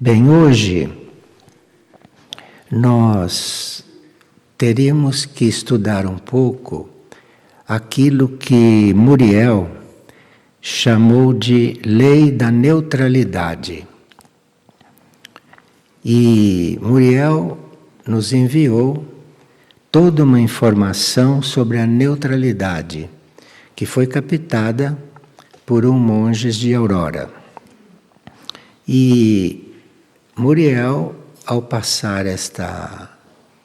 Bem, hoje nós teríamos que estudar um pouco aquilo que Muriel chamou de lei da neutralidade. E Muriel nos enviou toda uma informação sobre a neutralidade, que foi captada por um monge de Aurora. E Muriel, ao passar esta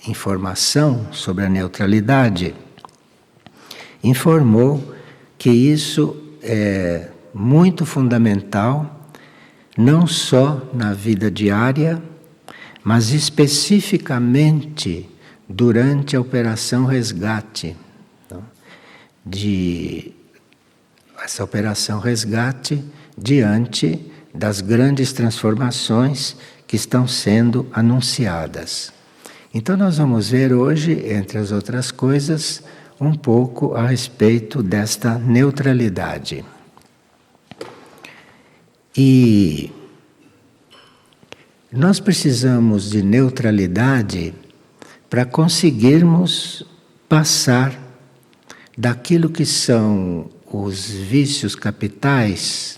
informação sobre a neutralidade, informou que isso é muito fundamental, não só na vida diária, mas especificamente durante a Operação Resgate. Essa Operação Resgate diante das grandes transformações que estão sendo anunciadas. Então nós vamos ver hoje, entre as outras coisas, um pouco a respeito desta neutralidade. E nós precisamos de neutralidade para conseguirmos passar daquilo que são os vícios capitais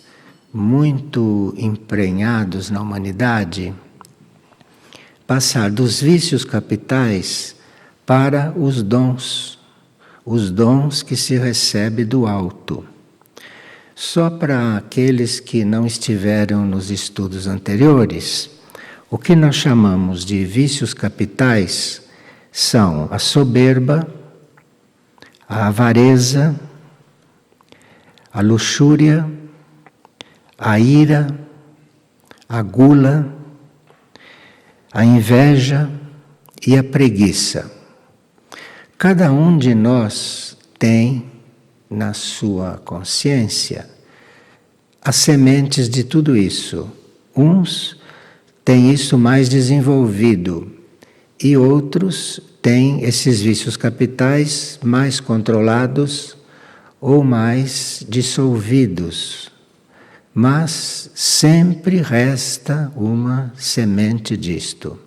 muito emprenhados na humanidade, passar dos vícios capitais para os dons que se recebe do alto. Só para aqueles que não estiveram nos estudos anteriores, o que nós chamamos de vícios capitais são a soberba, a avareza, a luxúria, a ira, a gula, a inveja e a preguiça. Cada um de nós tem na sua consciência as sementes de tudo isso. Uns têm isso mais desenvolvido e outros têm esses vícios capitais mais controlados ou mais dissolvidos. Mas sempre resta uma semente disto,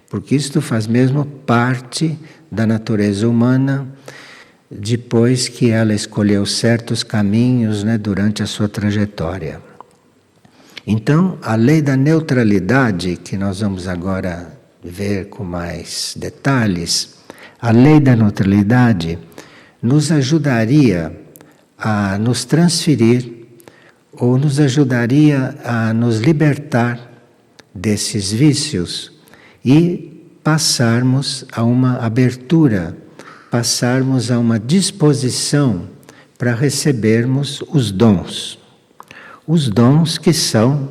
porque isto faz mesmo parte da natureza humana depois que ela escolheu certos caminhos, durante a sua trajetória. Então, a lei da neutralidade, que nós vamos agora ver com mais detalhes, a lei da neutralidade nos ajudaria a nos transferir ou nos ajudaria a nos libertar desses vícios e passarmos a uma abertura, passarmos a uma disposição para recebermos os dons. Os dons que são,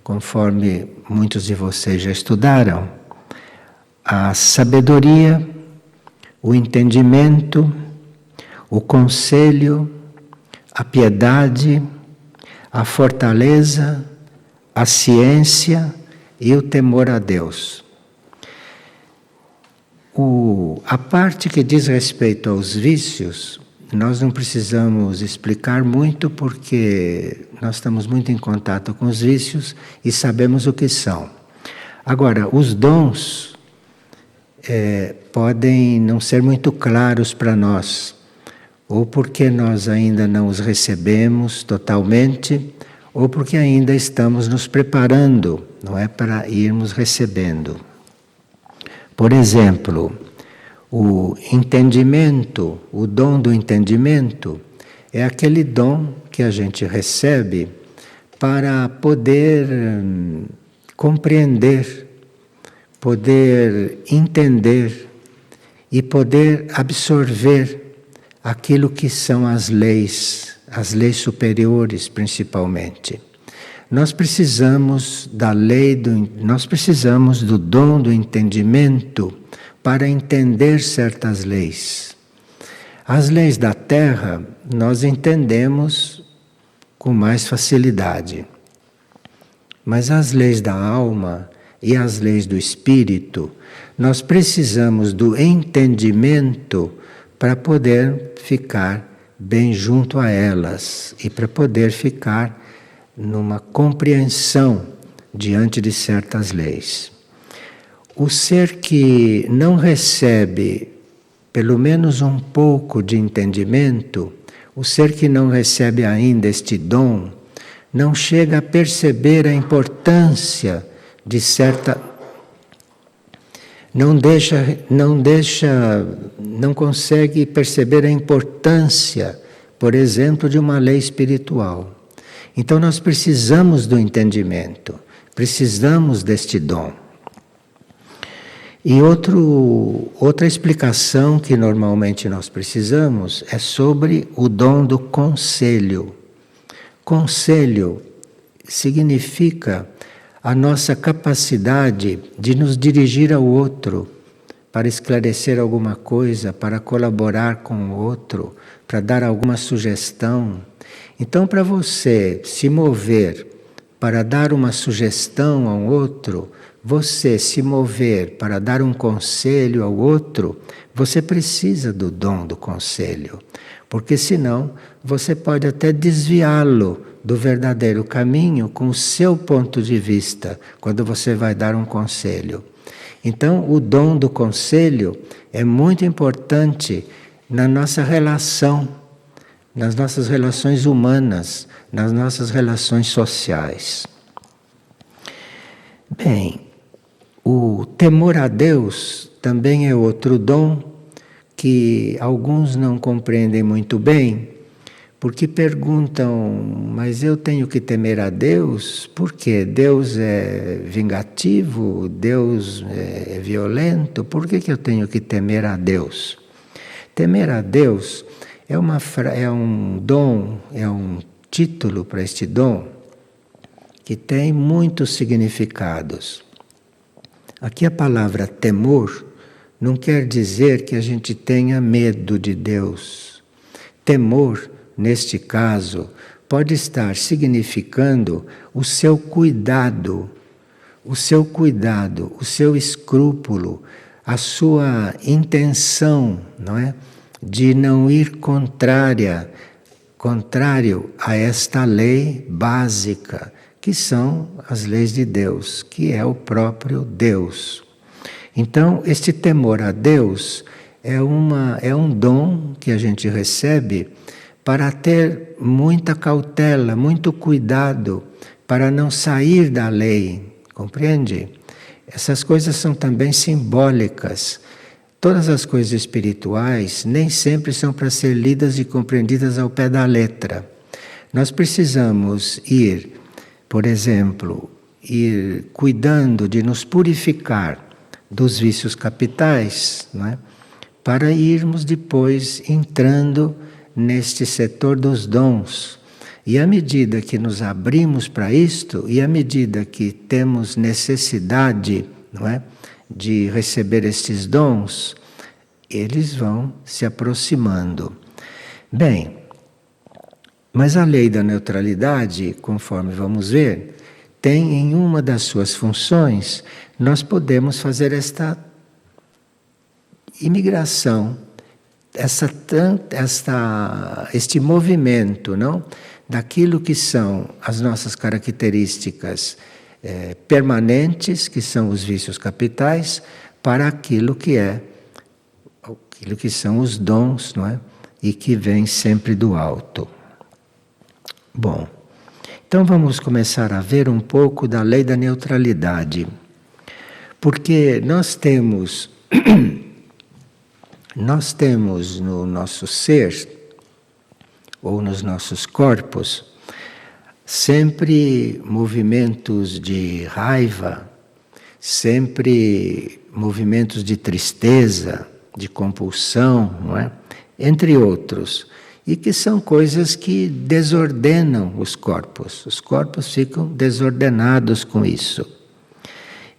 conforme muitos de vocês já estudaram, a sabedoria, o entendimento, o conselho, a piedade, a fortaleza, a ciência e o temor a Deus. A parte que diz respeito aos vícios, nós não precisamos explicar muito porque nós estamos muito em contato com os vícios e sabemos o que são. Agora, os dons podem não ser muito claros para nós, ou porque nós ainda não os recebemos totalmente, ou porque ainda estamos nos preparando, não é, para irmos recebendo. Por exemplo, o entendimento, o dom do entendimento, é aquele dom que a gente recebe para poder compreender, poder entender e poder absorver aquilo que são as leis superiores principalmente. Nós precisamos nós precisamos do dom do entendimento para entender certas leis. As leis da Terra nós entendemos com mais facilidade. Mas as leis da alma e as leis do espírito, nós precisamos do entendimento para poder ficar bem junto a elas e para poder ficar numa compreensão diante de certas leis. O ser que não recebe pelo menos um pouco de entendimento, o ser que não recebe ainda este dom, não chega a perceber a importância de certa. Não consegue perceber a importância, por exemplo, de uma lei espiritual. Então nós precisamos do entendimento, precisamos deste dom. E outra explicação que normalmente nós precisamos é sobre o dom do conselho. Conselho significa a nossa capacidade de nos dirigir ao outro, para esclarecer alguma coisa, para colaborar com o outro, para dar alguma sugestão. Então, para você se mover para dar uma sugestão ao outro, você se mover para dar um conselho ao outro, você precisa do dom do conselho, porque senão você pode até desviá-lo do verdadeiro caminho com o seu ponto de vista, quando você vai dar um conselho. Então, o dom do conselho é muito importante na nossa relação, nas nossas relações humanas, nas nossas relações sociais. Bem, o temor a Deus também é outro dom que alguns não compreendem muito bem, porque perguntam, mas eu tenho que temer a Deus? Por quê? Deus é vingativo? Deus é violento? Por que eu tenho que temer a Deus? Temer a Deus é um dom, é um título para este dom que tem muitos significados. Aqui a palavra temor não quer dizer que a gente tenha medo de Deus. Temor, neste caso, pode estar significando o seu cuidado, o seu escrúpulo, a sua intenção, não é? De não ir contrário a esta lei básica, que são as leis de Deus, que é o próprio Deus. Então, este temor a Deus é um dom que a gente recebe para ter muita cautela, muito cuidado, para não sair da lei, compreende? Essas coisas são também simbólicas. Todas as coisas espirituais nem sempre são para ser lidas e compreendidas ao pé da letra. Nós precisamos ir, por exemplo, ir cuidando de nos purificar dos vícios capitais, não é? Para irmos depois entrando neste setor dos dons. E à medida que nos abrimos para isto, e à medida que temos necessidade, não é, de receber estes dons, eles vão se aproximando. Bem, mas a lei da neutralidade, conforme vamos ver, tem em uma das suas funções, nós podemos fazer esta imigração, este movimento, não? Daquilo que são as nossas características permanentes, que são os vícios capitais, para aquilo que são os dons, não é? E que vem sempre do alto. Bom, então vamos começar a ver um pouco da lei da neutralidade, porque nós temos no nosso ser, ou nos nossos corpos, sempre movimentos de raiva, sempre movimentos de tristeza, de compulsão, não é? Entre outros, e que são coisas que desordenam os corpos. Os corpos ficam desordenados com isso.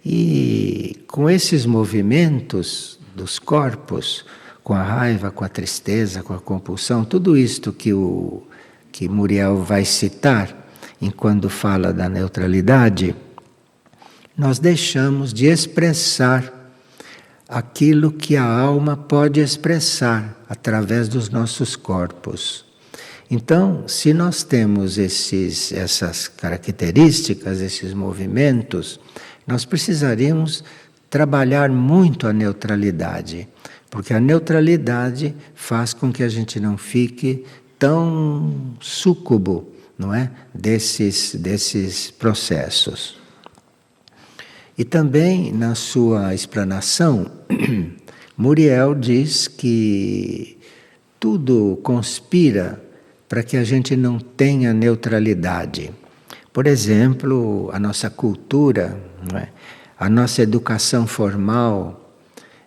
E com esses movimentos dos corpos, com a raiva, com a tristeza, com a compulsão, tudo isto que Muriel vai citar enquanto fala da neutralidade, nós deixamos de expressar aquilo que a alma pode expressar através dos nossos corpos. Então, se nós temos essas características, esses movimentos, nós precisaríamos trabalhar muito a neutralidade, porque a neutralidade faz com que a gente não fique tão súcubo, não é? desses processos. E também, na sua explanação, Muriel diz que tudo conspira para que a gente não tenha neutralidade. Por exemplo, a nossa cultura, não é? A nossa educação formal,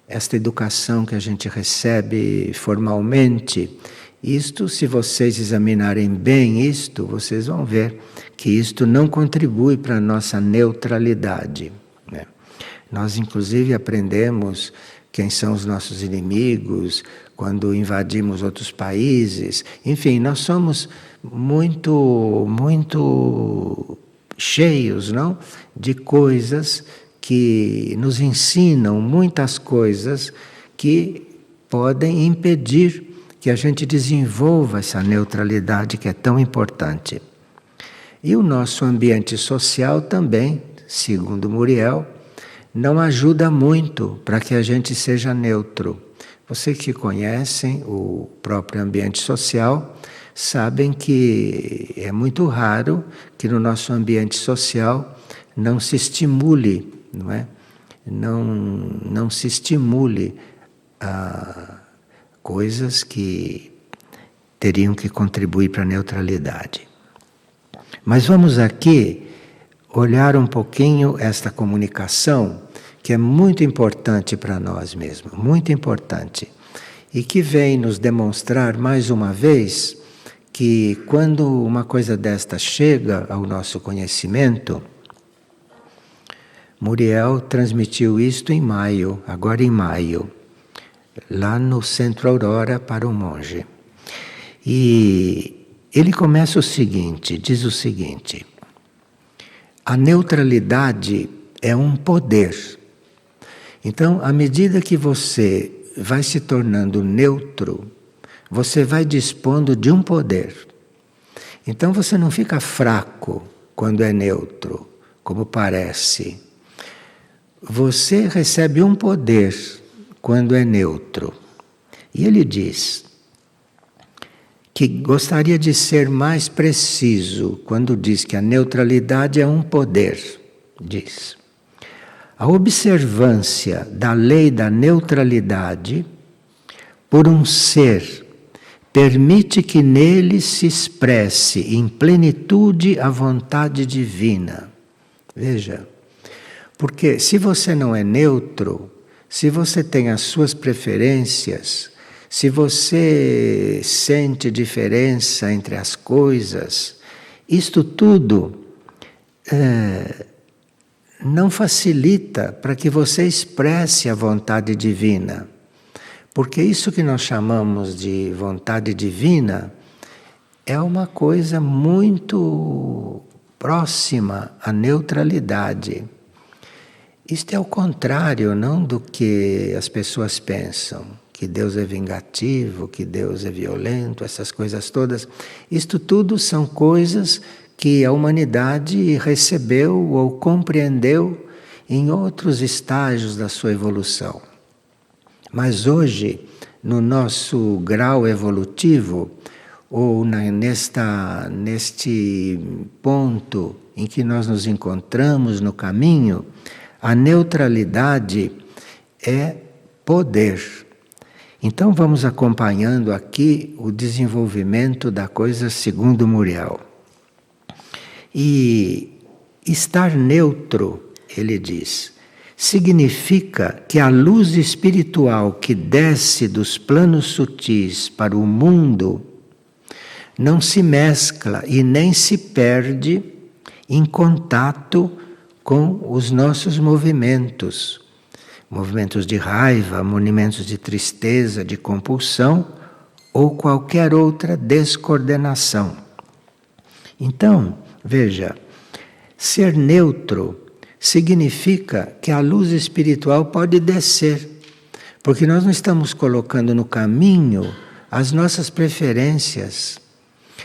esta educação que a gente recebe formalmente, isto, se vocês examinarem bem isto, vocês vão ver que isto não contribui para a nossa neutralidade, né? Nós, inclusive, aprendemos quem são os nossos inimigos, quando invadimos outros países. Enfim, nós somos muito cheios, não? De coisas que nos ensinam muitas coisas que podem impedir que a gente desenvolva essa neutralidade que é tão importante. E o nosso ambiente social também, segundo Muriel, não ajuda muito para que a gente seja neutro. Vocês que conhecem o próprio ambiente social sabem que é muito raro que no nosso ambiente social não se estimule, não é? Não se estimule a coisas que teriam que contribuir para a neutralidade. Mas vamos aqui olhar um pouquinho esta comunicação, que é muito importante para nós mesmos, muito importante, e que vem nos demonstrar mais uma vez que quando uma coisa desta chega ao nosso conhecimento, Muriel transmitiu isto em maio, agora em maio, lá no Centro Aurora para o monge. E ele começa o seguinte, diz o seguinte: a neutralidade é um poder. Então, à medida que você vai se tornando neutro, você vai dispondo de um poder. Então você não fica fraco quando é neutro, como parece. Você recebe um poder quando é neutro. E ele diz que gostaria de ser mais preciso quando diz que a neutralidade é um poder. Diz: a observância da lei da neutralidade por um ser permite que nele se expresse em plenitude a vontade divina. Veja, porque se você não é neutro, se você tem as suas preferências, se você sente diferença entre as coisas, isto tudo não facilita para que você expresse a vontade divina. Porque isso que nós chamamos de vontade divina é uma coisa muito próxima à neutralidade. Isto é o contrário, não do que as pessoas pensam, que Deus é vingativo, que Deus é violento, essas coisas todas. Isto tudo são coisas que a humanidade recebeu ou compreendeu em outros estágios da sua evolução. Mas hoje, no nosso grau evolutivo, ou neste ponto em que nós nos encontramos no caminho, a neutralidade é poder. Então vamos acompanhando aqui o desenvolvimento da coisa segundo Muriel. E estar neutro, ele diz, significa que a luz espiritual que desce dos planos sutis para o mundo não se mescla e nem se perde em contato com os nossos movimentos. Movimentos de raiva, movimentos de tristeza, de compulsão ou qualquer outra descoordenação. Então, veja, ser neutro significa que a luz espiritual pode descer, porque nós não estamos colocando no caminho as nossas preferências.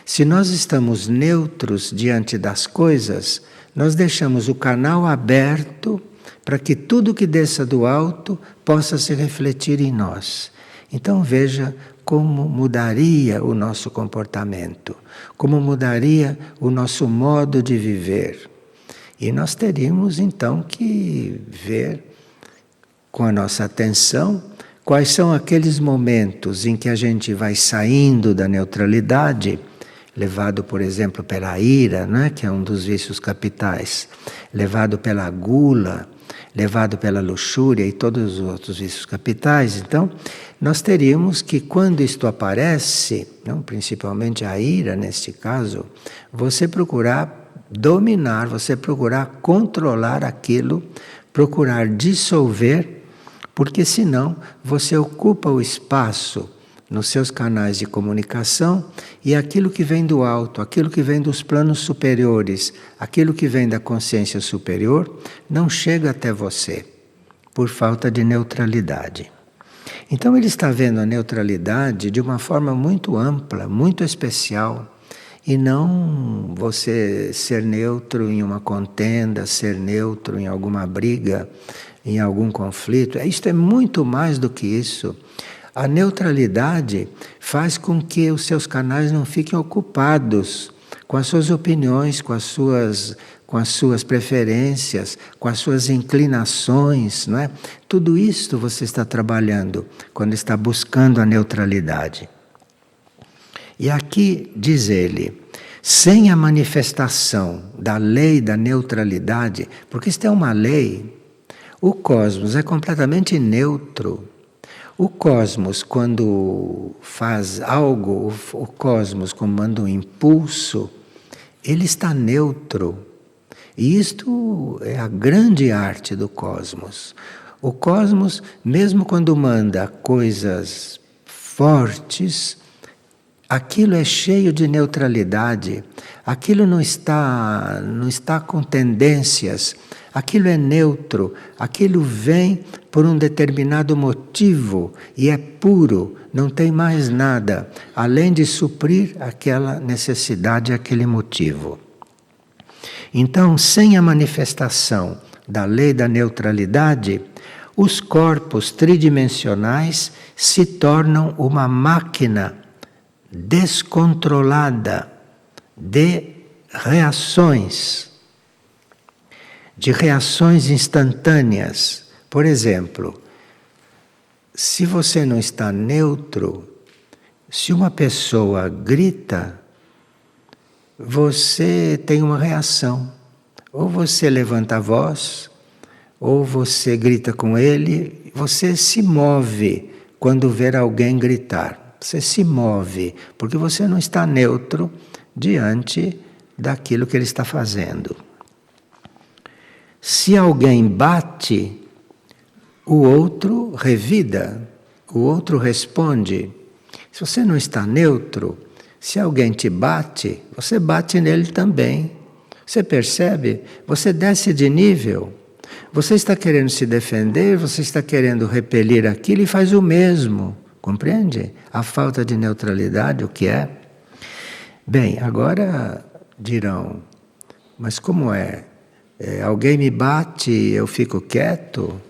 Se nós estamos neutros diante das coisas, nós deixamos o canal aberto para que tudo que desça do alto possa se refletir em nós. Então veja como mudaria o nosso comportamento, como mudaria o nosso modo de viver. E nós teríamos então que ver com a nossa atenção quais são aqueles momentos em que a gente vai saindo da neutralidade, levado, por exemplo, pela ira, né, que é um dos vícios capitais, levado pela gula, levado pela luxúria e todos os outros vícios capitais. Então, nós teríamos que, quando isto aparece, não, principalmente a ira neste caso, você procurar dominar, você procurar controlar aquilo, procurar dissolver, porque senão você ocupa o espaço nos seus canais de comunicação e aquilo que vem do alto, aquilo que vem dos planos superiores, aquilo que vem da consciência superior, não chega até você, por falta de neutralidade. Então ele está vendo a neutralidade de uma forma muito ampla, muito especial, e não você ser neutro em uma contenda, ser neutro em alguma briga, em algum conflito. Isto é muito mais do que isso. A neutralidade faz com que os seus canais não fiquem ocupados com as suas opiniões, com as suas preferências, com as suas inclinações, não é? Tudo isto você está trabalhando quando está buscando a neutralidade. E aqui diz ele, sem a manifestação da lei da neutralidade, porque isto é uma lei, o cosmos é completamente neutro. O cosmos, quando faz algo, o cosmos, quando manda um impulso, ele está neutro. E isto é a grande arte do cosmos. O cosmos, mesmo quando manda coisas fortes, aquilo é cheio de neutralidade, aquilo não está com tendências, aquilo é neutro, aquilo vem por um determinado motivo e é puro, não tem mais nada, além de suprir aquela necessidade, aquele motivo. Então, sem a manifestação da lei da neutralidade, os corpos tridimensionais se tornam uma máquina descontrolada de reações instantâneas. Por exemplo, se você não está neutro, se uma pessoa grita, você tem uma reação. Ou você levanta a voz, ou você grita com ele, você se move quando ver alguém gritar. Você se move, porque você não está neutro diante daquilo que ele está fazendo. Se alguém bate, o outro revida, o outro responde. Se você não está neutro, se alguém te bate, você bate nele também. Você percebe? Você desce de nível. Você está querendo se defender, você está querendo repelir aquilo e faz o mesmo. Compreende? A falta de neutralidade, o que é? Bem, agora dirão, mas como é? Alguém me bate e eu fico quieto?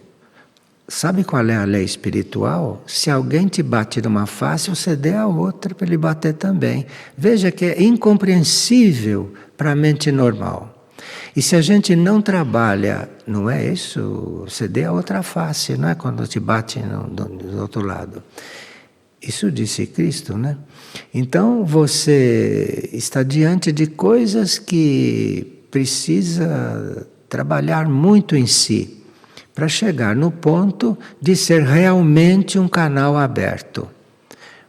Sabe qual é a lei espiritual? Se alguém te bate numa face, você dê a outra para ele bater também. Veja que é incompreensível para a mente normal. E se a gente não trabalha, não é isso? Você dê a outra face, não é quando te bate do outro lado. Isso disse Cristo, né? Então você está diante de coisas que precisa trabalhar muito em si para chegar no ponto de ser realmente um canal aberto.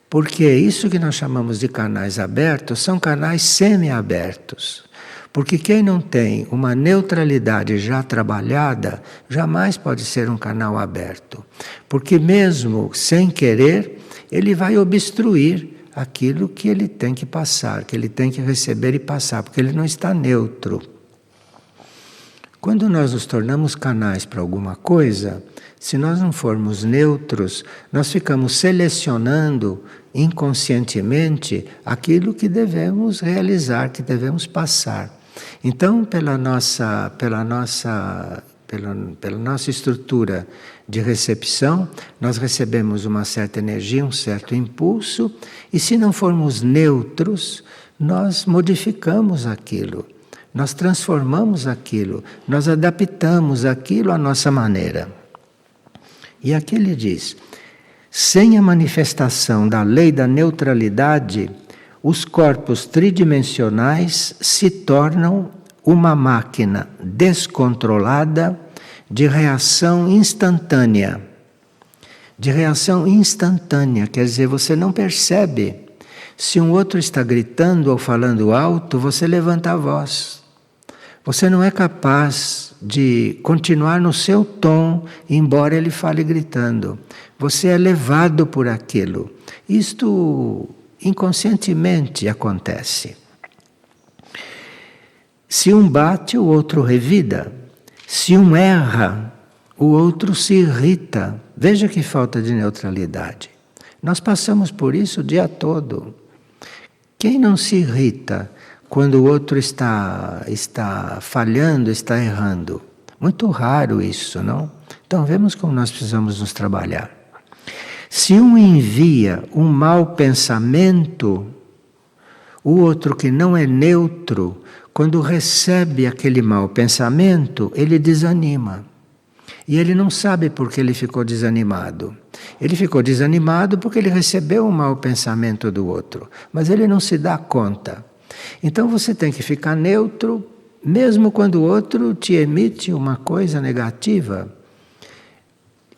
Porque isso que nós chamamos de canais abertos são canais semi-abertos. Porque quem não tem uma neutralidade já trabalhada, jamais pode ser um canal aberto. Porque mesmo sem querer, ele vai obstruir aquilo que ele tem que passar, que ele tem que receber e passar, porque ele não está neutro. Quando nós nos tornamos canais para alguma coisa, se nós não formos neutros, nós ficamos selecionando inconscientemente aquilo que devemos realizar, que devemos passar. Então, pela nossa estrutura de recepção, nós recebemos uma certa energia, um certo impulso, e se não formos neutros, nós modificamos aquilo, nós transformamos aquilo, nós adaptamos aquilo à nossa maneira. E aqui ele diz: sem a manifestação da lei da neutralidade, os corpos tridimensionais se tornam uma máquina descontrolada de reação instantânea. De reação instantânea, quer dizer, você não percebe. Se um outro está gritando ou falando alto, você levanta a voz. Você não é capaz de continuar no seu tom, embora ele fale gritando. Você é levado por aquilo. Isto inconscientemente acontece. Se um bate, o outro revida. Se um erra, o outro se irrita. Veja que falta de neutralidade. Nós passamos por isso o dia todo. Quem não se irrita quando o outro está falhando, está errando? Muito raro isso, não? Então vemos como nós precisamos nos trabalhar. Se um envia um mau pensamento, o outro que não é neutro, quando recebe aquele mau pensamento, ele desanima. E ele não sabe por que ele ficou desanimado. Ele ficou desanimado porque ele recebeu um mau pensamento do outro, mas ele não se dá conta. Então você tem que ficar neutro, mesmo quando o outro te emite uma coisa negativa.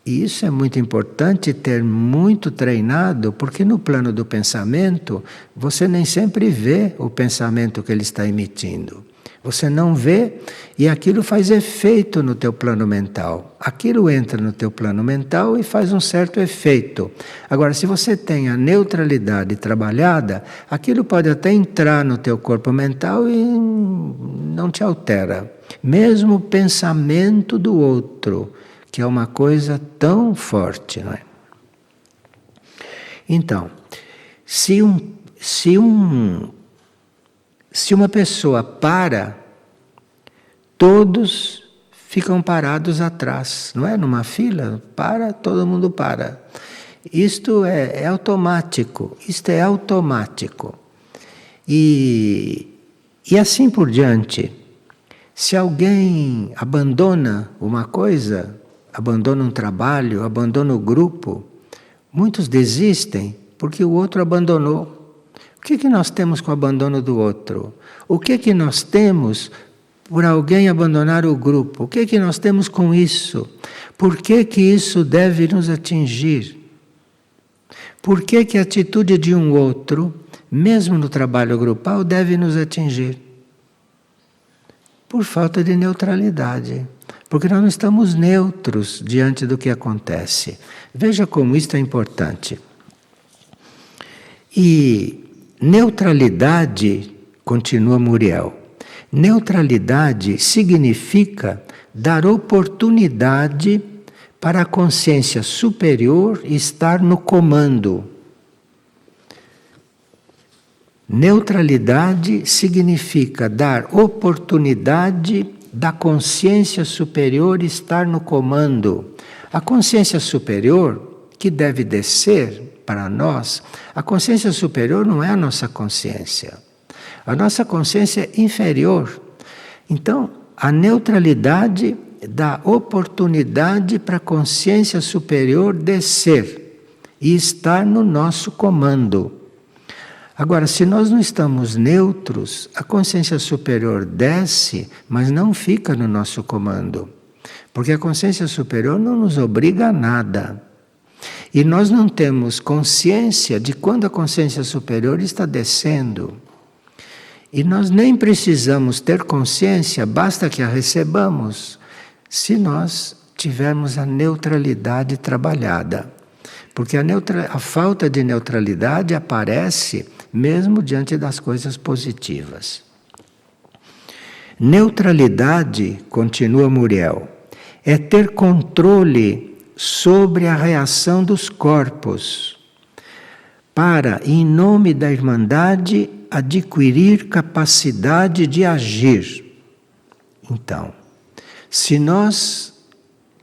E isso é muito importante ter muito treinado, porque no plano do pensamento, você nem sempre vê o pensamento que ele está emitindo. Você não vê e aquilo faz efeito no teu plano mental. Aquilo entra no teu plano mental e faz um certo efeito. Agora, se você tem a neutralidade trabalhada, aquilo pode até entrar no teu corpo mental e não te altera. Mesmo o pensamento do outro, que é uma coisa tão forte, não é? Então, se uma pessoa para, todos ficam parados atrás, não é? Numa fila, para, todo mundo para. Isto é automático, isto é automático. E assim por diante. Se alguém abandona uma coisa, abandona um trabalho, abandona o grupo, muitos desistem porque o outro abandonou. O que nós temos com o abandono do outro? O que nós temos por alguém abandonar o grupo? O que nós temos com isso? Por que isso deve nos atingir? Por que a atitude de um outro, mesmo no trabalho grupal, deve nos atingir? Por falta de neutralidade. Porque nós não estamos neutros diante do que acontece. Veja como isto é importante. E neutralidade, continua Muriel, neutralidade significa dar oportunidade para a consciência superior estar no comando. Neutralidade significa dar oportunidade da consciência superior estar no comando. A consciência superior, que deve descer para nós, a consciência superior não é a nossa consciência. A nossa consciência é inferior. Então, a neutralidade dá oportunidade para a consciência superior descer e estar no nosso comando. Agora, se nós não estamos neutros, a consciência superior desce, mas não fica no nosso comando. Porque a consciência superior não nos obriga a nada. E nós não temos consciência de quando a consciência superior está descendo. E nós nem precisamos ter consciência, basta que a recebamos, se nós tivermos a neutralidade trabalhada. Porque a falta de neutralidade aparece mesmo diante das coisas positivas. Neutralidade, continua Muriel, é ter controle sobre a reação dos corpos, para, em nome da Irmandade, adquirir capacidade de agir. Então, se nós,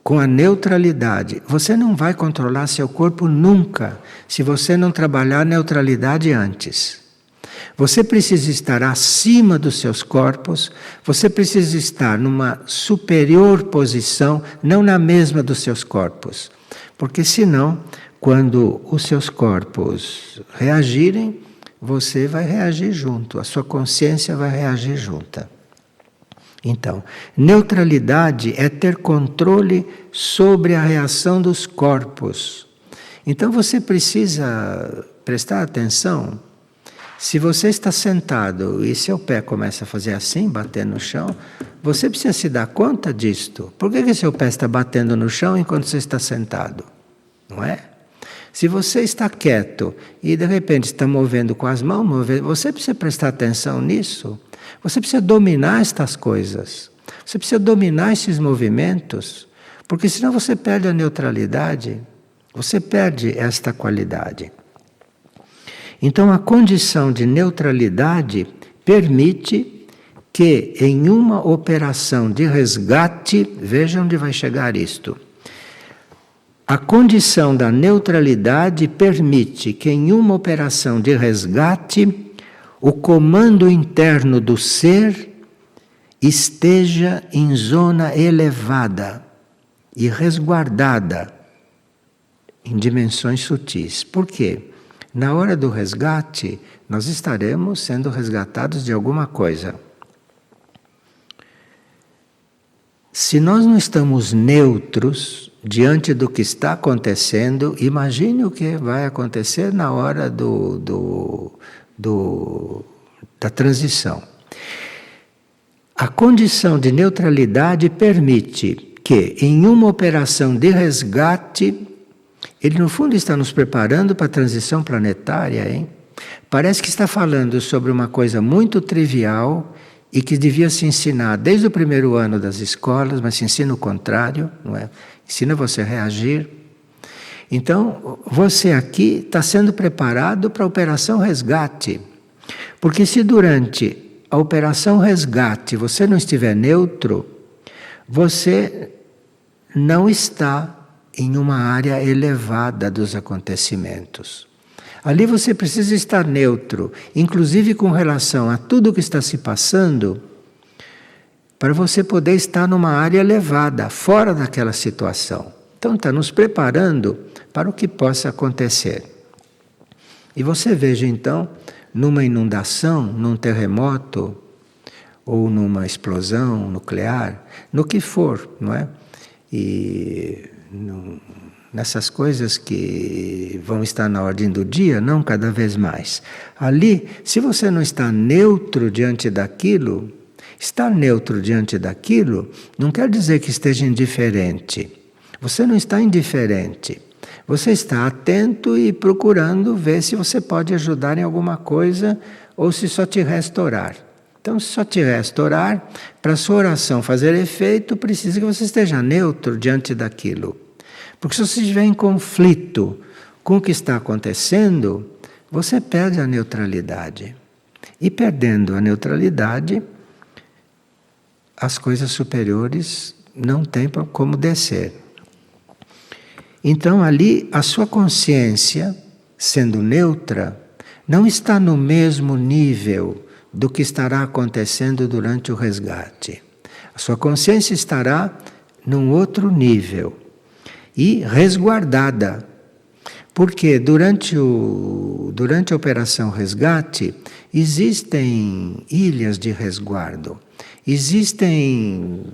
com a neutralidade, você não vai controlar seu corpo nunca, se você não trabalhar a neutralidade antes. Você precisa estar acima dos seus corpos, você precisa estar numa superior posição, não na mesma dos seus corpos. Porque senão, quando os seus corpos reagirem, você vai reagir junto, a sua consciência vai reagir junta. Então, neutralidade é ter controle sobre a reação dos corpos. Então você precisa prestar atenção. Se você está sentado e seu pé começa a fazer assim, bater no chão, você precisa se dar conta disto. Por que seu pé está batendo no chão enquanto você está sentado? Não é? Se você está quieto e de repente está movendo com as mãos, você precisa prestar atenção nisso. Você precisa dominar estas coisas. Você precisa dominar esses movimentos, porque senão você perde a neutralidade, você perde esta qualidade. Então a condição de neutralidade permite que em uma operação de resgate, veja onde vai chegar isto. A condição da neutralidade permite que em uma operação de resgate o comando interno do ser esteja em zona elevada e resguardada em dimensões sutis. Por quê? Na hora do resgate, nós estaremos sendo resgatados de alguma coisa. Se nós não estamos neutros diante do que está acontecendo, imagine o que vai acontecer na hora da transição. A condição de neutralidade permite que, em uma operação de resgate, ele no fundo está nos preparando para a transição planetária, hein? Parece que está falando sobre uma coisa muito trivial e que devia se ensinar desde o primeiro ano das escolas, mas se ensina o contrário, não é? Ensina você a reagir. Então, você aqui está sendo preparado para a operação resgate. Porque se durante a operação resgate você não estiver neutro, você não está em uma área elevada dos acontecimentos. Ali você precisa estar neutro, inclusive com relação a tudo que está se passando, para você poder estar numa área elevada, fora daquela situação. Então está nos preparando para o que possa acontecer. E você veja então, numa inundação, num terremoto, ou numa explosão nuclear, no que for, não é? E nessas coisas que vão estar na ordem do dia, não cada vez mais. Ali, se você não está neutro diante daquilo, estar neutro diante daquilo não quer dizer que esteja indiferente. Você não está indiferente. Você está atento e procurando ver se você pode ajudar em alguma coisa ou se só te resta orar. Então, se só te resta orar, para a sua oração fazer efeito, precisa que você esteja neutro diante daquilo. Porque se você estiver em conflito com o que está acontecendo, você perde a neutralidade. E perdendo a neutralidade, as coisas superiores não têm como descer. Então ali a sua consciência, sendo neutra, não está no mesmo nível do que estará acontecendo durante o resgate. A sua consciência estará num outro nível e resguardada. Porque durante a operação resgate existem ilhas de resguardo, existem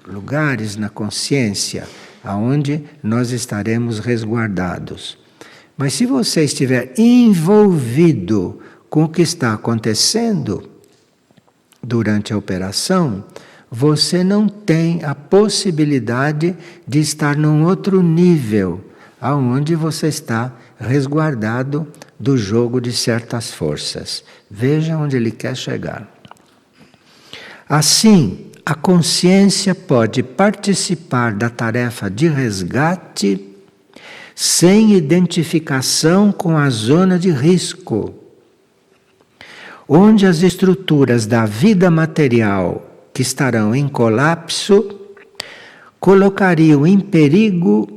lugares na consciência aonde nós estaremos resguardados. Mas se você estiver envolvido com o que está acontecendo durante a operação, você não tem a possibilidade de estar num outro nível, aonde você está resguardado do jogo de certas forças. Veja onde ele quer chegar. Assim, a consciência pode participar da tarefa de resgate sem identificação com a zona de risco, onde as estruturas da vida material que estarão em colapso colocariam em perigo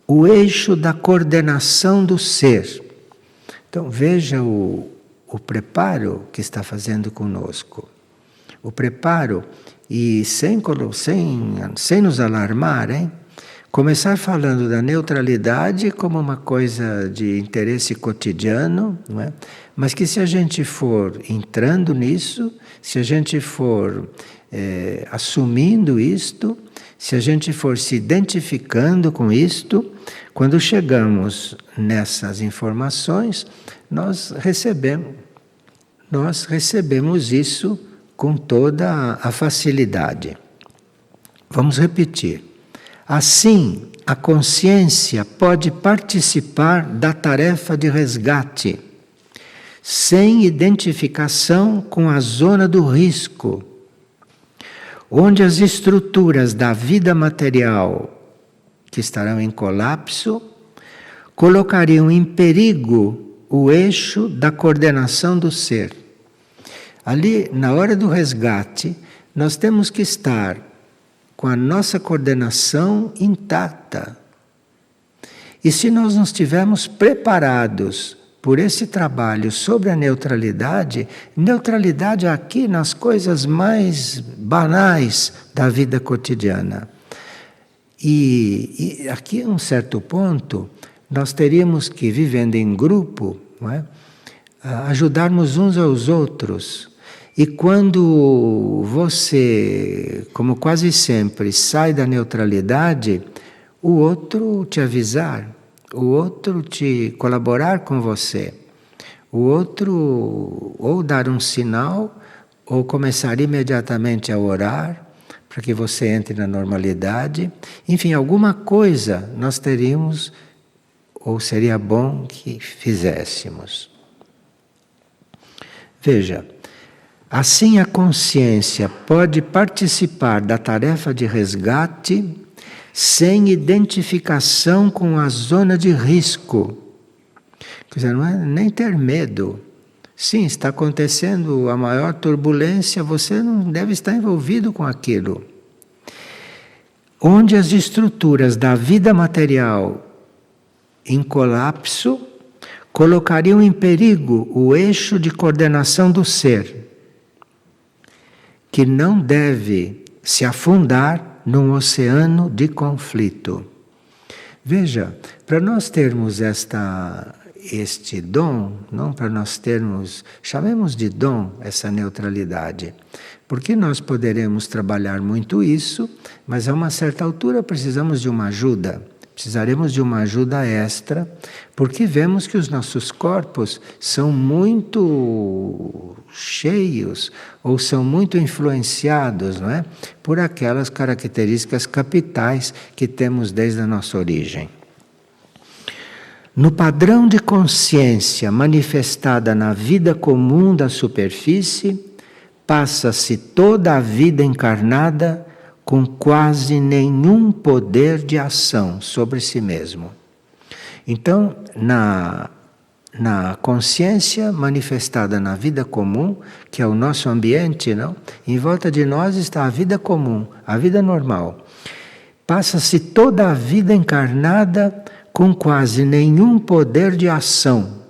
o eixo da coordenação do ser. Então veja o preparo que está fazendo conosco. O preparo, e sem nos alarmar, hein? Começar falando da neutralidade como uma coisa de interesse cotidiano, não é? Mas que se a gente for entrando nisso, se a gente for assumindo isto, se a gente for se identificando com isto, quando chegamos nessas informações, nós recebemos isso com toda a facilidade. Vamos repetir. Assim, a consciência pode participar da tarefa de resgate, sem identificação com a zona do risco, onde as estruturas da vida material que estarão em colapso colocariam em perigo o eixo da coordenação do ser. Ali, na hora do resgate, nós temos que estar com a nossa coordenação intacta. E se nós não estivermos preparados por esse trabalho sobre a neutralidade aqui nas coisas mais banais da vida cotidiana. E aqui, a um certo ponto, nós teríamos que, vivendo em grupo, não é? Ajudarmos uns aos outros. E quando você, como quase sempre, sai da neutralidade, o outro te avisar, o outro te colaborar com você, o outro ou dar um sinal, ou começar imediatamente a orar, para que você entre na normalidade. Enfim, alguma coisa nós teríamos, ou seria bom que fizéssemos. Veja, assim a consciência pode participar da tarefa de resgate sem identificação com a zona de risco. Quer dizer, não é nem ter medo. Sim, está acontecendo a maior turbulência, você não deve estar envolvido com aquilo. Onde as estruturas da vida material em colapso colocariam em perigo o eixo de coordenação do ser, que não deve se afundar num oceano de conflito. Veja, para nós termos este dom, não para nós termos, chamemos de dom essa neutralidade, porque nós poderemos trabalhar muito isso, mas a uma certa altura precisamos de uma ajuda. Precisaremos de uma ajuda extra, porque vemos que os nossos corpos são muito cheios ou são muito influenciados, não é? Por aquelas características capitais que temos desde a nossa origem. No padrão de consciência manifestada na vida comum da superfície, passa-se toda a vida encarnada com quase nenhum poder de ação sobre si mesmo. Então, na consciência manifestada na vida comum, que é o nosso ambiente, não? Em volta de nós está a vida comum, a vida normal. Passa-se toda a vida encarnada com quase nenhum poder de ação.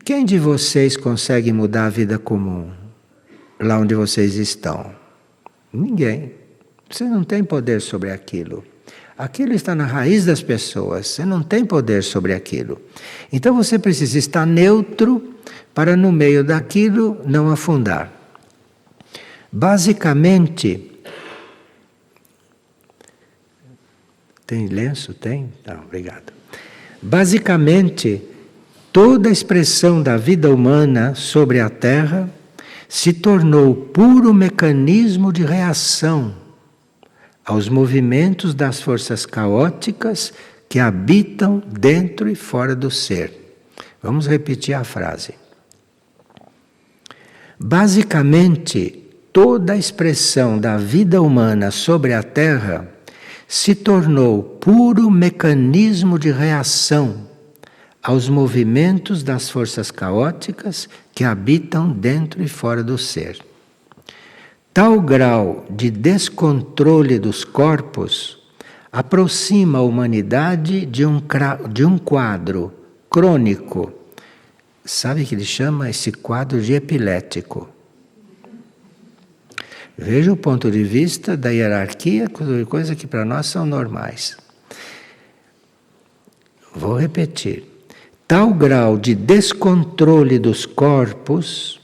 Quem de vocês consegue mudar a vida comum, lá onde vocês estão? Ninguém. Você não tem poder sobre aquilo. Aquilo está na raiz das pessoas. Você não tem poder sobre aquilo. Então você precisa estar neutro para no meio daquilo não afundar. Basicamente... Tem lenço? Tem? Não, obrigado. Basicamente, toda a expressão da vida humana sobre a Terra se tornou puro mecanismo de reação aos movimentos das forças caóticas que habitam dentro e fora do ser. Vamos repetir a frase. Basicamente, toda a expressão da vida humana sobre a Terra se tornou puro mecanismo de reação aos movimentos das forças caóticas que habitam dentro e fora do ser. Tal grau de descontrole dos corpos aproxima a humanidade de um quadro crônico. Sabe que ele chama esse quadro de epilético. Veja o ponto de vista da hierarquia, coisas que para nós são normais. Vou repetir. Tal grau de descontrole dos corpos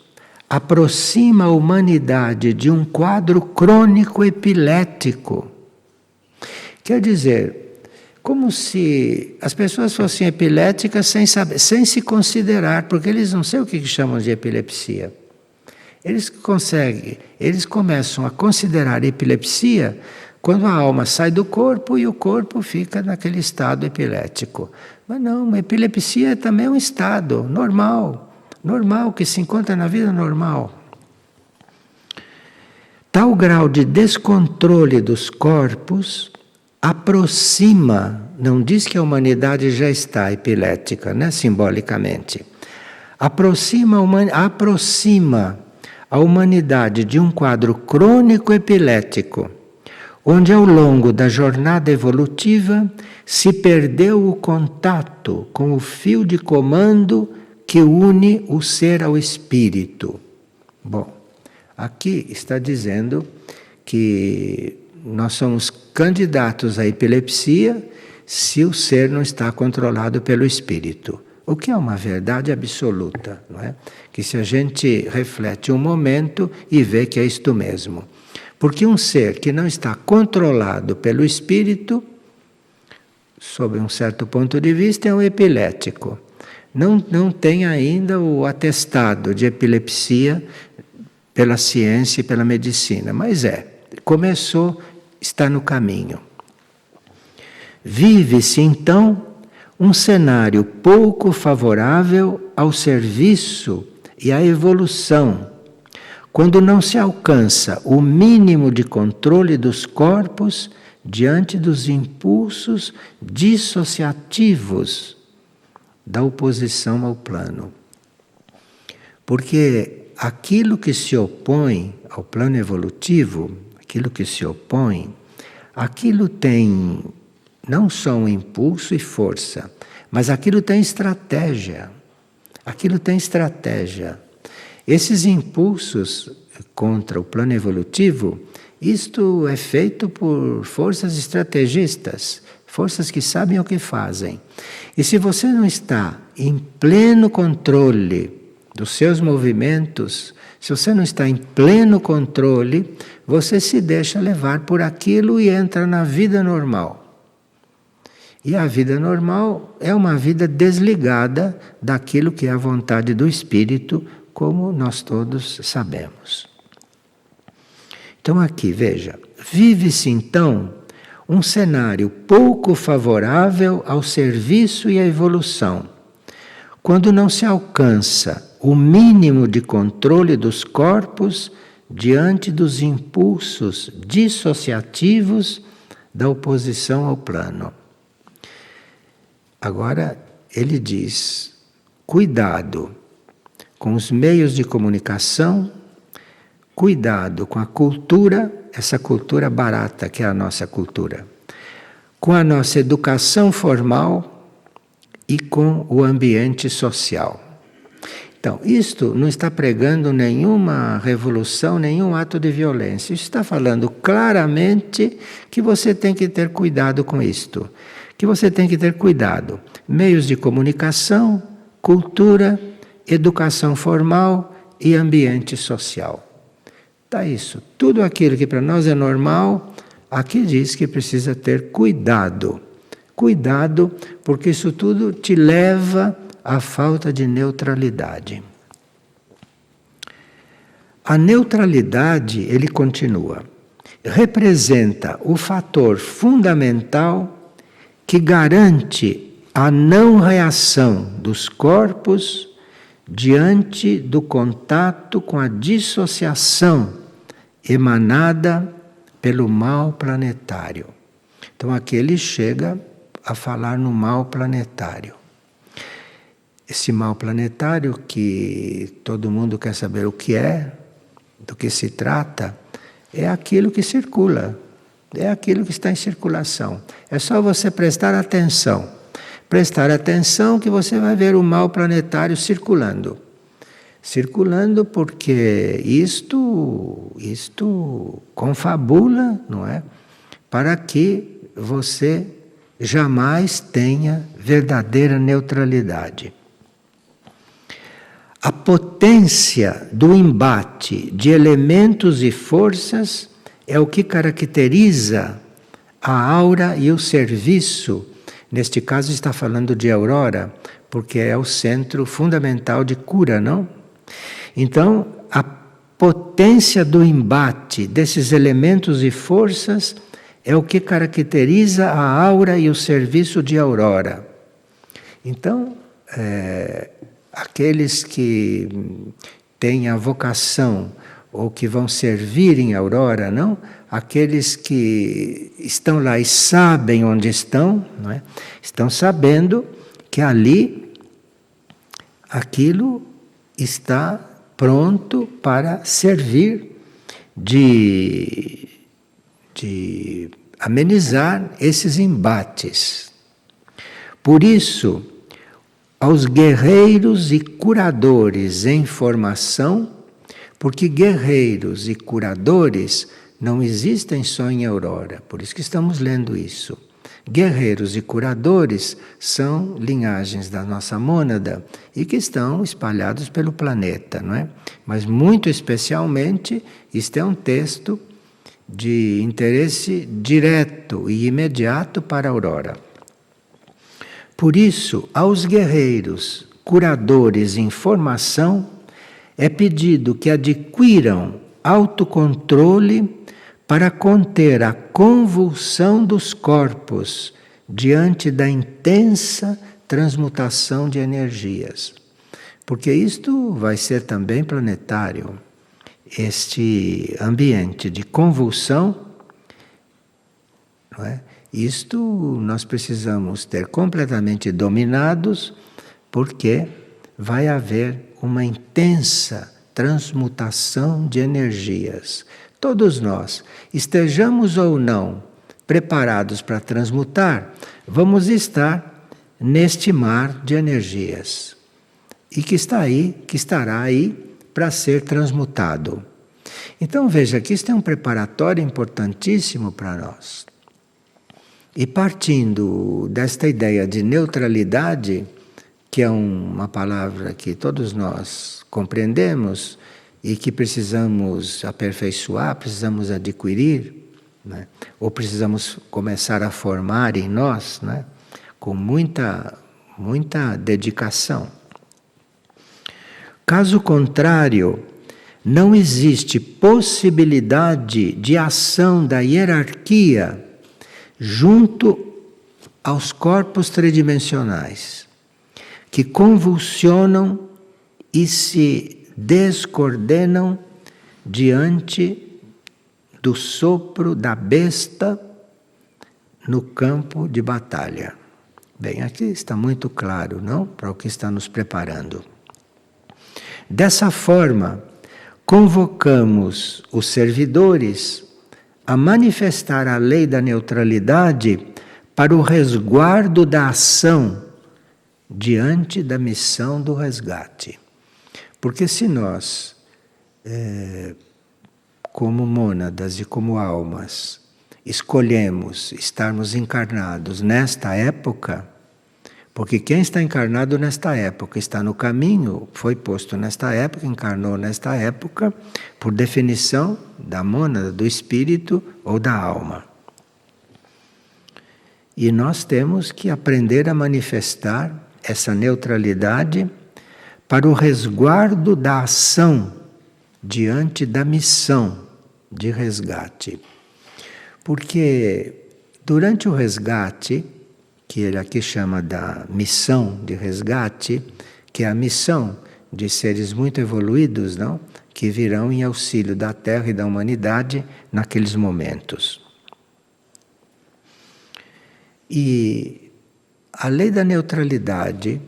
aproxima a humanidade de um quadro crônico epilético. Quer dizer, como se as pessoas fossem epiléticas sem saber, sem se considerar, porque eles não sei o que chamam de epilepsia. Eles começam a considerar epilepsia quando a alma sai do corpo e o corpo fica naquele estado epilético. Mas não, a epilepsia também é um estado normal, que se encontra na vida normal. Tal grau de descontrole dos corpos aproxima, não diz que a humanidade já está epilética, né, simbolicamente. Aproxima a humanidade de um quadro crônico epilético, onde ao longo da jornada evolutiva se perdeu o contato com o fio de comando que une o ser ao espírito. Bom, aqui está dizendo que nós somos candidatos à epilepsia se o ser não está controlado pelo espírito. O que é uma verdade absoluta, não é? Que se a gente reflete um momento e vê que é isto mesmo. Porque um ser que não está controlado pelo espírito, sob um certo ponto de vista, é um epilético. Não tem ainda o atestado de epilepsia pela ciência e pela medicina, mas começou, está no caminho. Vive-se então um cenário pouco favorável ao serviço e à evolução, quando não se alcança o mínimo de controle dos corpos diante dos impulsos dissociativos da oposição ao plano. Porque aquilo que se opõe ao plano evolutivo, aquilo tem não só um impulso e força, mas aquilo tem estratégia. Esses impulsos contra o plano evolutivo, isto é feito por forças estrategistas, forças que sabem o que fazem. E se você não está em pleno controle dos seus movimentos, se você não está em pleno controle, você se deixa levar por aquilo e entra na vida normal. E a vida normal é uma vida desligada daquilo que é a vontade do espírito, como nós todos sabemos. Então aqui, veja, vive-se então um cenário pouco favorável ao serviço e à evolução, quando não se alcança o mínimo de controle dos corpos diante dos impulsos dissociativos da oposição ao plano. Agora ele diz: cuidado com os meios de comunicação, cuidado com a cultura, essa cultura barata que é a nossa cultura, com a nossa educação formal e com o ambiente social. Então, isto não está pregando nenhuma revolução, nenhum ato de violência. Isso está falando claramente que você tem que ter cuidado com isto. Que você tem que ter cuidado. Meios de comunicação, cultura, educação formal e ambiente social. Está isso. Tudo aquilo que para nós é normal, aqui diz que precisa ter cuidado. Cuidado, porque isso tudo te leva à falta de neutralidade. A neutralidade, ele continua, representa o fator fundamental que garante a não reação dos corpos diante do contato com a dissociação emanada pelo mal planetário. Então aqui ele chega a falar no mal planetário. Esse mal planetário que todo mundo quer saber o que é, do que se trata, é aquilo que circula, é aquilo que está em circulação. É só você prestar atenção. Prestar atenção que você vai ver o mal planetário circulando. Circulando porque isto confabula, não é? Para que você jamais tenha verdadeira neutralidade. A potência do embate de elementos e forças é o que caracteriza a aura e o serviço. Neste caso está falando de aurora, porque é o centro fundamental de cura, não? Então, a potência do embate desses elementos e forças é o que caracteriza a aura e o serviço de aurora. Então, aqueles que têm a vocação ou que vão servir em aurora, não? Aqueles que estão lá e sabem onde estão, não é? Estão sabendo que ali aquilo está pronto para servir de amenizar esses embates. Por isso, aos guerreiros e curadores em formação, porque guerreiros e curadores não existem só em aurora, por isso que estamos lendo isso. Guerreiros e curadores são linhagens da nossa mônada e que estão espalhados pelo planeta, não é? Mas muito especialmente, isto é um texto de interesse direto e imediato para a aurora. Por isso, aos guerreiros, curadores em formação, é pedido que adquiram autocontrole para conter a convulsão dos corpos diante da intensa transmutação de energias. Porque isto vai ser também planetário. Este ambiente de convulsão, não é? Isto nós precisamos ter completamente dominados, porque vai haver uma intensa transmutação de energias. Todos nós, estejamos ou não preparados para transmutar, vamos estar neste mar de energias. E que está aí, que estará aí para ser transmutado. Então veja que isto é um preparatório importantíssimo para nós. E partindo desta ideia de neutralidade, que é uma palavra que todos nós compreendemos e que precisamos aperfeiçoar, precisamos adquirir, né? Ou precisamos começar a formar em nós, né? Com muita dedicação. Caso contrário, não existe possibilidade de ação da hierarquia junto aos corpos tridimensionais, que convulsionam e se descoordenam diante do sopro da besta no campo de batalha. Bem, aqui está muito claro, não? Para o que está nos preparando. Dessa forma, convocamos os servidores a manifestar a lei da neutralidade para o resguardo da ação diante da missão do resgate. Porque se nós, como mônadas e como almas, escolhemos estarmos encarnados nesta época, porque quem está encarnado nesta época está no caminho, foi posto nesta época, encarnou nesta época, por definição da mônada, do espírito ou da alma. E nós temos que aprender a manifestar essa neutralidade para o resguardo da ação diante da missão de resgate. Porque durante o resgate, que ele aqui chama da missão de resgate, que é a missão de seres muito evoluídos, não? Que virão em auxílio da Terra e da humanidade naqueles momentos. E a lei da neutralidade,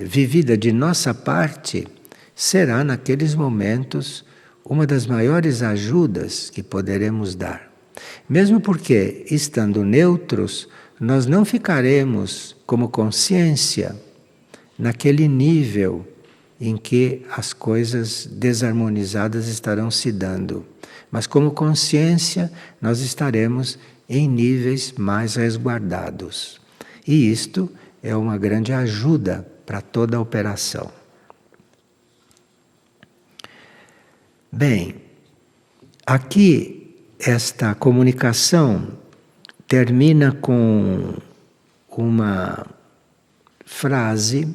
vivida de nossa parte, será naqueles momentos uma das maiores ajudas que poderemos dar. Mesmo porque, estando neutros, nós não ficaremos como consciência naquele nível em que as coisas desarmonizadas estarão se dando. Mas como consciência, nós estaremos em níveis mais resguardados. E isto é uma grande ajuda para toda a operação. Bem, aqui esta comunicação termina com uma frase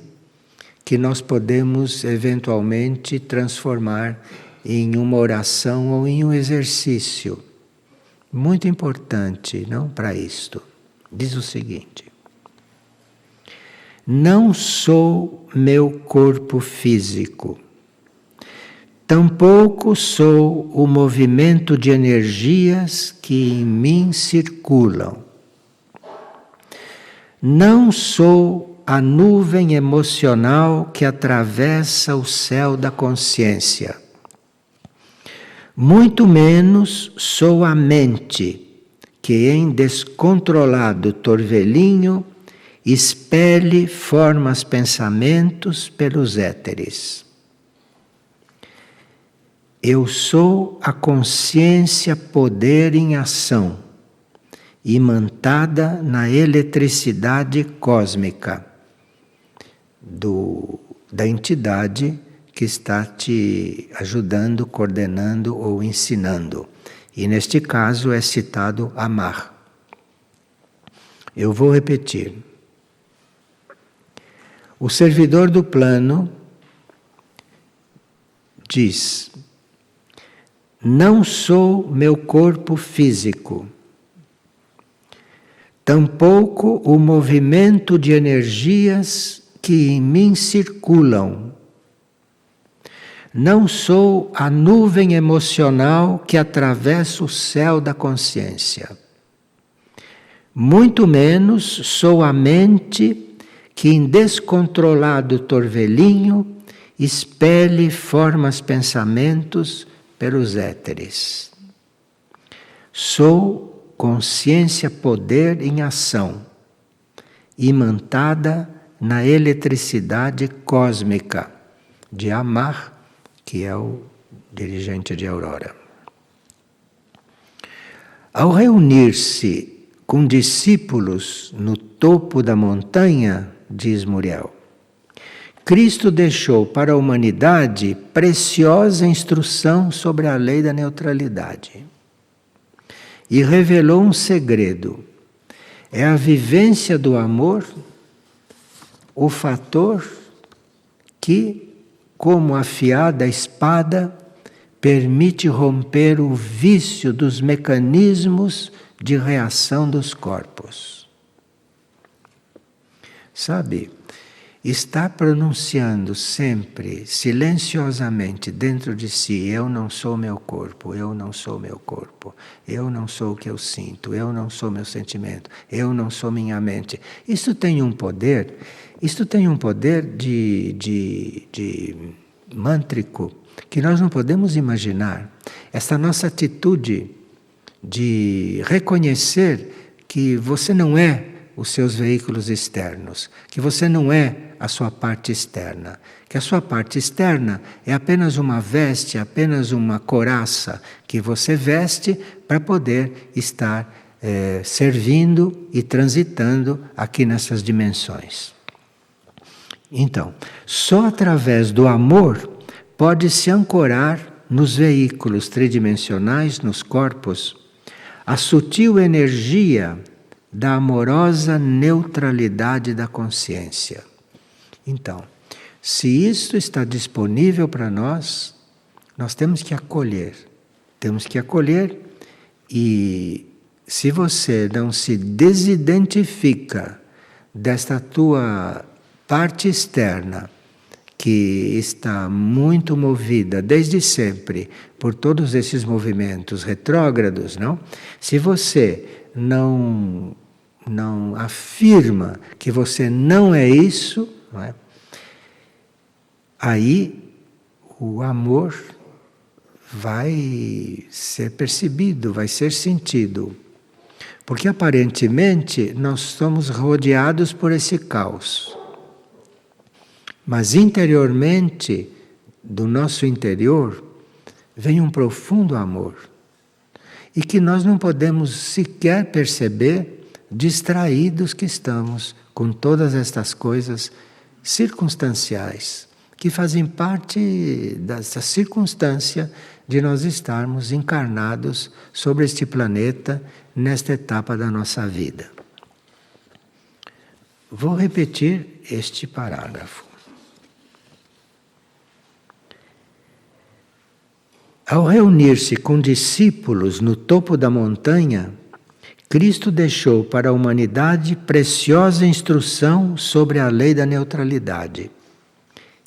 que nós podemos eventualmente transformar em uma oração ou em um exercício muito importante, não, para isto. Diz o seguinte: não sou meu corpo físico, tampouco sou o movimento de energias que em mim circulam. Não sou a nuvem emocional que atravessa o céu da consciência. Muito menos sou a mente que em descontrolado torvelinho expele formas pensamentos pelos éteres. Eu sou a consciência poder em ação, imantada na eletricidade cósmica da entidade que está te ajudando, coordenando ou ensinando. E neste caso é citado Amar. Eu vou repetir. O servidor do plano diz: não sou meu corpo físico, tampouco o movimento de energias que em mim circulam. Não sou a nuvem emocional que atravessa o céu da consciência. Muito menos sou a mente que em descontrolado torvelinho expele formas pensamentos pelos éteres. Sou consciência poder em ação, imantada na eletricidade cósmica de Amar, que é o dirigente de Aurora. Ao reunir-se com discípulos no topo da montanha, diz Muriel, Cristo deixou para a humanidade preciosa instrução sobre a lei da neutralidade e revelou um segredo. É a vivência do amor o fator que, como afiada espada, permite romper o vício dos mecanismos de reação dos corpos. Sabe, está pronunciando sempre, silenciosamente, dentro de si: eu não sou meu corpo, eu não sou meu corpo, eu não sou o que eu sinto, eu não sou meu sentimento, eu não sou minha mente. Isso tem um poder de mântrico que nós não podemos imaginar. Essa nossa atitude de reconhecer que você não é os seus veículos externos, que você não é a sua parte externa, que a sua parte externa é apenas uma veste, apenas uma couraça que você veste para poder estar servindo e transitando aqui nessas dimensões. Então, só através do amor pode-se ancorar nos veículos tridimensionais, nos corpos, a sutil energia da amorosa neutralidade da consciência. Então, se isto está disponível para nós, nós temos que acolher. Temos que acolher, e se você não se desidentifica desta tua parte externa, que está muito movida desde sempre por todos esses movimentos retrógrados, não? Se você não afirma que você não é isso, não é? Aí o amor vai ser percebido, vai ser sentido. Porque aparentemente nós somos rodeados por esse caos. Mas interiormente, do nosso interior, vem um profundo amor. E que nós não podemos sequer perceber, distraídos que estamos com todas estas coisas circunstanciais, que fazem parte dessa circunstância de nós estarmos encarnados sobre este planeta, nesta etapa da nossa vida. Vou repetir este parágrafo. Ao reunir-se com discípulos no topo da montanha, Cristo deixou para a humanidade preciosa instrução sobre a lei da neutralidade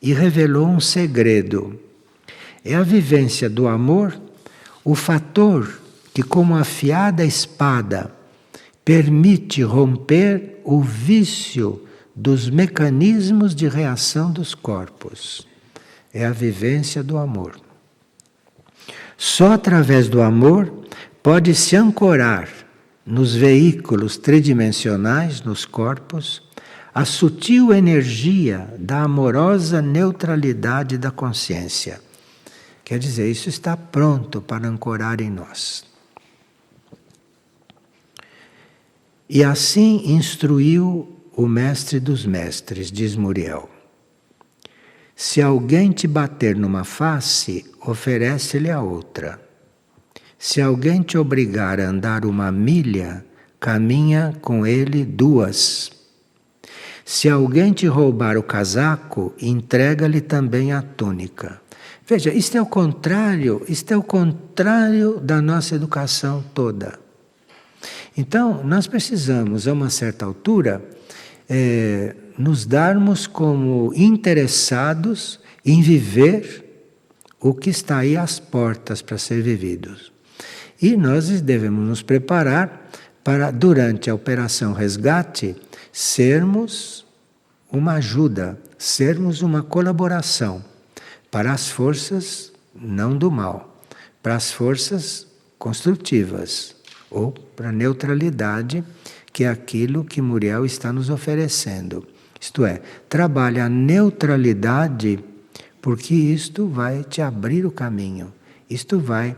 e revelou um segredo. É a vivência do amor o fator que, como afiada espada, permite romper o vício dos mecanismos de reação dos corpos. É a vivência do amor. Só através do amor pode-se ancorar nos veículos tridimensionais, nos corpos, a sutil energia da amorosa neutralidade da consciência. Quer dizer, isso está pronto para ancorar em nós. E assim instruiu o mestre dos mestres, diz Muriel. Se alguém te bater numa face, oferece-lhe a outra. Se alguém te obrigar a andar 1 milha, caminha com ele 2. Se alguém te roubar o casaco, entrega-lhe também a túnica. Veja, isto é o contrário da nossa educação toda. Então, nós precisamos, a uma certa altura, nos darmos como interessados em viver o que está aí às portas para ser vividos. E nós devemos nos preparar para, durante a Operação Resgate, sermos uma ajuda, sermos uma colaboração para as forças não do mal, para as forças construtivas, ou para a neutralidade, que é aquilo que Muriel está nos oferecendo. Isto é, trabalhe a neutralidade, porque isto vai te abrir o caminho. Isto vai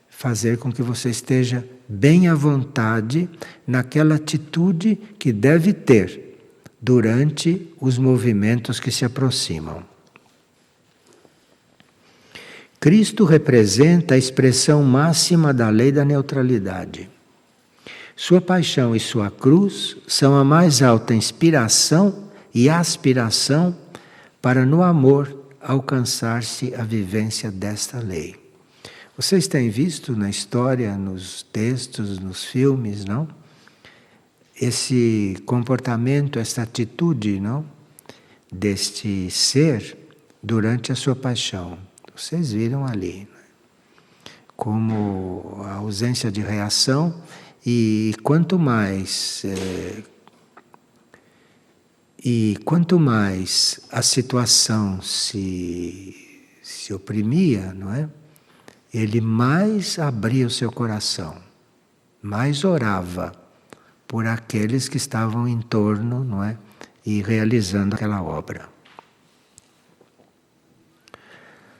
fazer com que você esteja bem à vontade naquela atitude que deve ter durante os movimentos que se aproximam. Cristo representa a expressão máxima da lei da neutralidade. Sua paixão e sua cruz são a mais alta inspiração e aspiração para, no amor, alcançar-se a vivência desta lei. Vocês têm visto na história, nos textos, nos filmes, não? Esse comportamento, essa atitude, não? Deste ser durante a sua paixão. Vocês viram ali, como a ausência de reação, e quanto mais a situação se oprimia, não é? Ele mais abria o seu coração, mais orava por aqueles que estavam em torno, não é? E realizando aquela obra.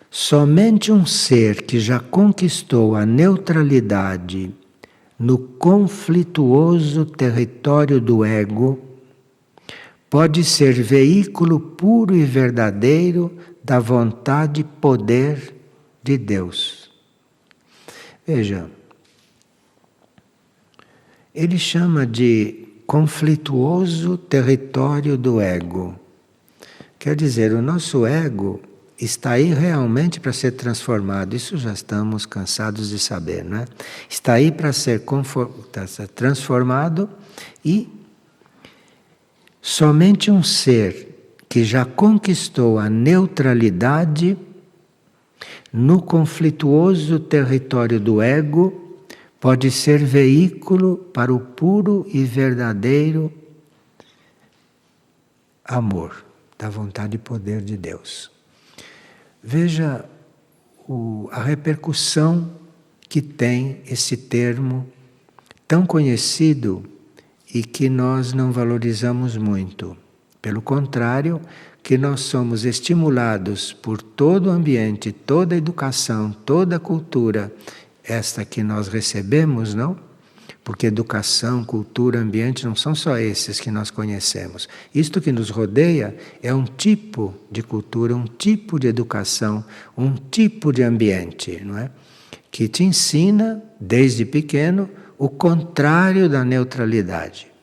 Somente um ser que já conquistou a neutralidade no conflituoso território do ego pode ser veículo puro e verdadeiro da vontade e poder de Deus. Veja, ele chama de conflituoso território do ego. Quer dizer, o nosso ego está aí realmente para ser transformado. Isso já estamos cansados de saber, não é? Está aí para ser transformado, e somente um ser que já conquistou a neutralidade no conflituoso território do ego, pode ser veículo para o puro e verdadeiro amor da vontade e poder de Deus. Veja a repercussão que tem esse termo tão conhecido e que nós não valorizamos muito. Pelo contrário, que nós somos estimulados por todo o ambiente, toda a educação, toda a cultura, esta que nós recebemos, não? Porque educação, cultura, ambiente não são só esses que nós conhecemos. Isto que nos rodeia é um tipo de cultura, um tipo de educação, um tipo de ambiente, não é? Que te ensina, desde pequeno, o contrário da neutralidade.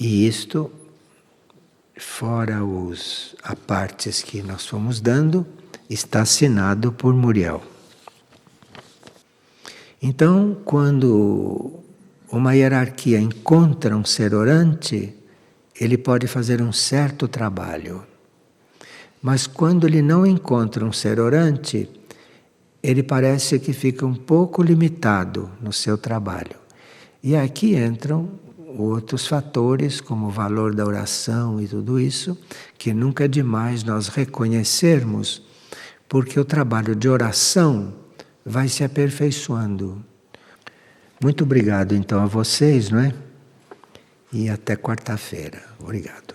E isto, fora os apartes que nós fomos dando, está assinado por Muriel. Então, quando uma hierarquia encontra um ser orante, ele pode fazer um certo trabalho. Mas quando ele não encontra um ser orante, ele parece que fica um pouco limitado no seu trabalho. E aqui entram outros fatores, como o valor da oração e tudo isso, que nunca é demais nós reconhecermos, porque o trabalho de oração vai se aperfeiçoando. Muito obrigado então a vocês, não é? E até quarta-feira. Obrigado.